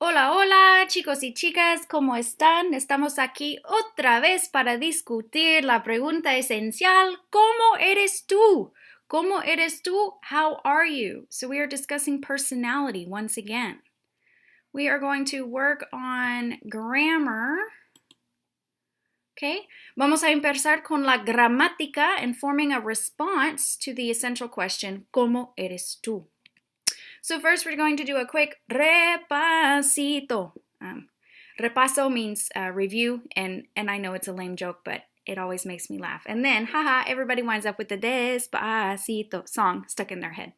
Hola, hola, chicos y chicas, ¿cómo están? Estamos aquí otra vez para discutir la pregunta esencial, ¿cómo eres tú? ¿Cómo eres tú? How are you? So we are discussing personality once again. We are going to work on grammar. Okay, vamos a empezar con la gramática and forming a response to the essential question, ¿cómo eres tú? So first we're going to do a quick repasito. Repaso means review, and I know it's a lame joke, but it always makes me laugh. And then, haha, everybody winds up with the despacito song stuck in their head.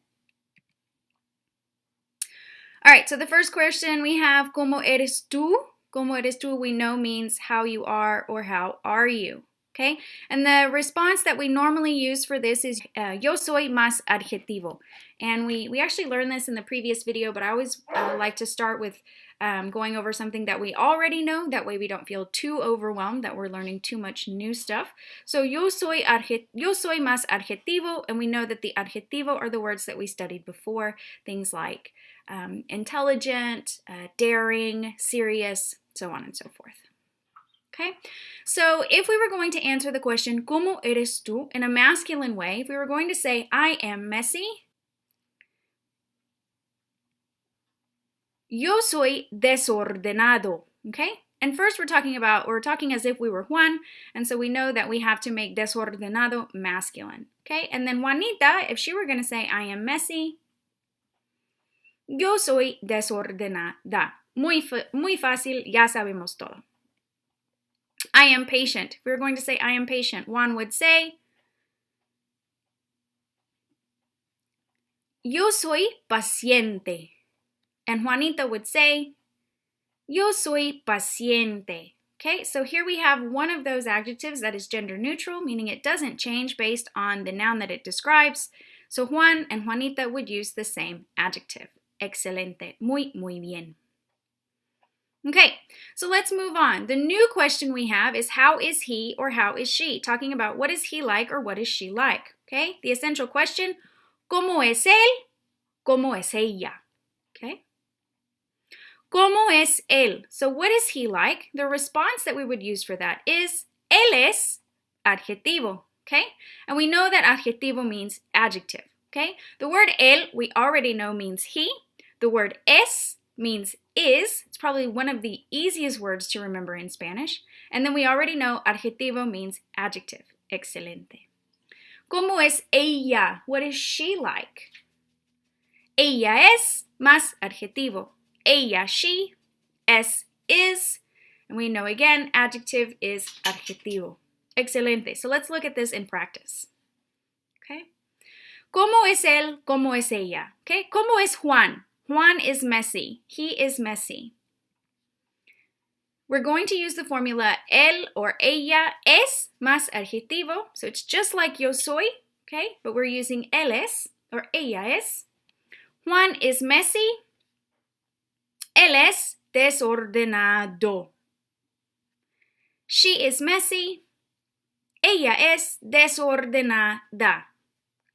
All right, so the first question we have, ¿Cómo eres tú? ¿Cómo eres tú? We know means how you are or how are you. Okay, and the response that we normally use for this is yo soy más adjetivo. And we actually learned this in the previous video, but I always like to start with going over something that we already know. That way we don't feel too overwhelmed that we're learning too much new stuff. So yo soy más adjetivo, and we know that the adjetivo are the words that we studied before, things like intelligent, daring, serious, so on and so forth. Okay, so if we were going to answer the question, ¿Cómo eres tú? In a masculine way, if we were going to say, I am messy, yo soy desordenado. Okay, and first we're talking as if we were Juan, and so we know that we have to make desordenado masculine. Okay, and then Juanita, if she were going to say, I am messy, yo soy desordenada. Muy fácil, ya sabemos todo. I am patient. If we were going to say I am patient, Juan would say, yo soy paciente. And Juanita would say, yo soy paciente. Okay, so here we have one of those adjectives that is gender neutral, meaning it doesn't change based on the noun that it describes. So Juan and Juanita would use the same adjective. Excelente. Muy bien. Okay, so let's move on. The new question we have is how is he or how is she? Talking about what is he like or what is she like. Okay, the essential question, ¿Cómo es él? ¿Cómo es ella? Okay. ¿Cómo es él? So what is he like? The response that we would use for that is él es adjetivo. Okay, and we know that adjetivo means adjective. Okay, the word él we already know means he. The word es means is. It's probably one of the easiest words to remember in Spanish. And then we already know adjetivo means adjective. Excelente. ¿Cómo es ella? What is she like? Ella es más adjetivo. Ella, she, es, is. And we know again, adjective is adjetivo. Excelente. So let's look at this in practice. Okay. ¿Cómo es él? ¿Cómo es ella? Okay. ¿Cómo es Juan? Juan is messy. He is messy. We're going to use the formula él or ella es más adjetivo. So it's just like yo soy, okay? But we're using él es or ella es. Juan is messy. Él es desordenado. She is messy. Ella es desordenada.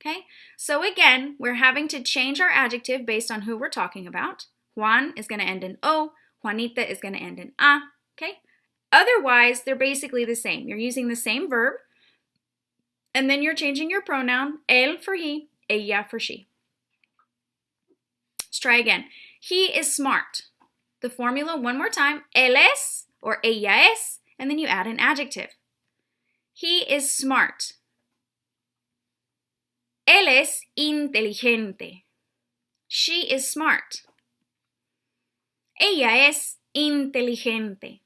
Okay, so again, we're having to change our adjective based on who we're talking about. Juan is going to end in O. Juanita is going to end in A. Okay, otherwise, they're basically the same. You're using the same verb, and then you're changing your pronoun, él for he, ella for she. Let's try again. He is smart. The formula one more time, él es or ella es, and then you add an adjective. He is smart. Él es inteligente. She is smart. Ella es inteligente.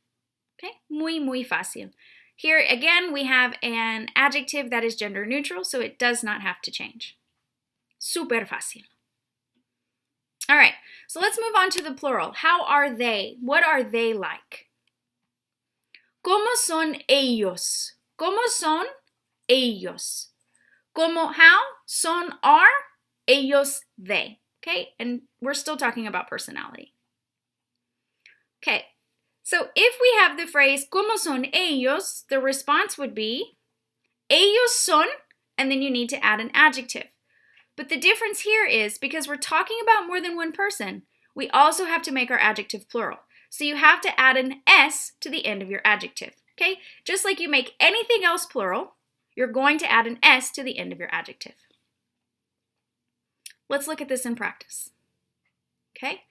Okay, muy fácil. Here again, we have an adjective that is gender neutral, so it does not have to change. Super fácil. All right, so let's move on to the plural. How are they? What are they like? ¿Cómo son ellos? ¿Cómo son ellos? Como how, son, are, ellos, they. Okay, and we're still talking about personality. Okay, so if we have the phrase, ¿Cómo son ellos? The response would be, ellos son, and then you need to add an adjective. But the difference here is because we're talking about more than one person, we also have to make our adjective plural. So you have to add an S to the end of your adjective, okay? Just like you make anything else plural, you're going to add an S to the end of your adjective. Let's look at this in practice, okay?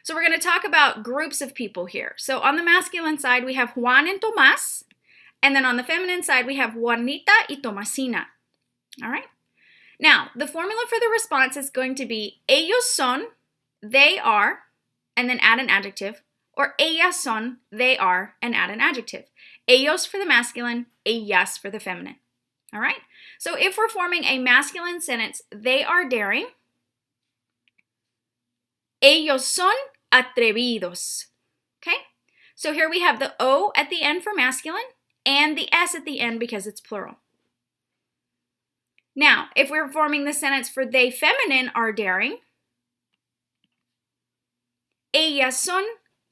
So we're going to talk about groups of people here. So on the masculine side, we have Juan and Tomás, and then on the feminine side, we have Juanita y Tomasina, all right? Now, the formula for the response is going to be ellos son, they are, and then add an adjective, or ellas son, they are, and add an adjective. Ellos for the masculine, ellas for the feminine. All right? So if we're forming a masculine sentence, they are daring. Ellos son atrevidos. Okay? So here we have the O at the end for masculine and the S at the end because it's plural. Now, if we're forming the sentence for they feminine are daring, ellas son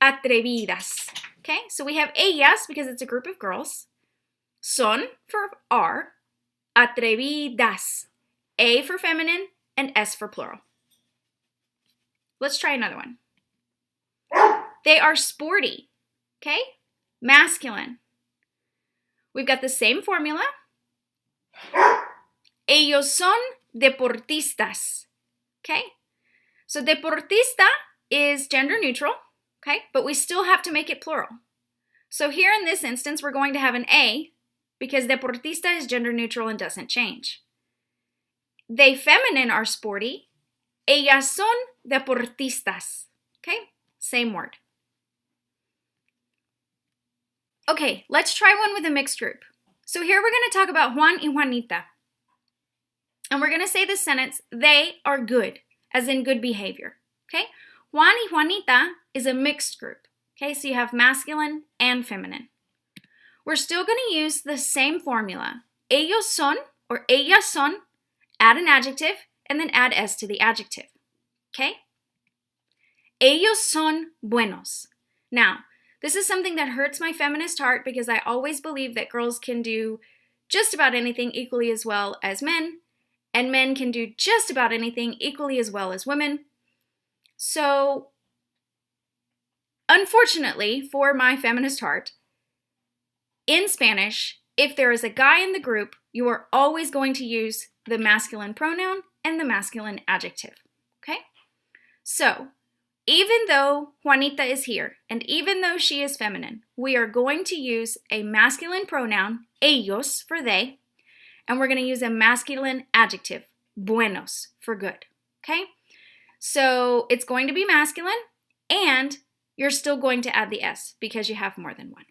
atrevidas. Okay, so we have ellas because it's a group of girls. Son for are. Atrevidas. A for feminine and S for plural. Let's try another one. They are sporty. Okay, masculine. We've got the same formula. Ellos son deportistas. Okay, so deportista is gender neutral, okay? But we still have to make it plural. So here in this instance, we're going to have an A because deportista is gender neutral and doesn't change. They feminine are sporty. Ellas son deportistas, okay? Same word. Okay, let's try one with a mixed group. So here we're going to talk about Juan y Juanita. And we're going to say the sentence, they are good, as in good behavior, okay? Juan y Juanita is a mixed group, okay? So you have masculine and feminine. We're still going to use the same formula. Ellos son, or ellas son, add an adjective, and then add S to the adjective, okay? Ellos son buenos. Now, this is something that hurts my feminist heart because I always believe that girls can do just about anything equally as well as men, and men can do just about anything equally as well as women. So, unfortunately for my feminist heart, in Spanish, if there is a guy in the group, you are always going to use the masculine pronoun and the masculine adjective, okay? So, even though Juanita is here, and even though she is feminine, we are going to use a masculine pronoun, ellos, for they, and we're going to use a masculine adjective, buenos, for good, okay? So it's going to be masculine, and you're still going to add the S because you have more than one.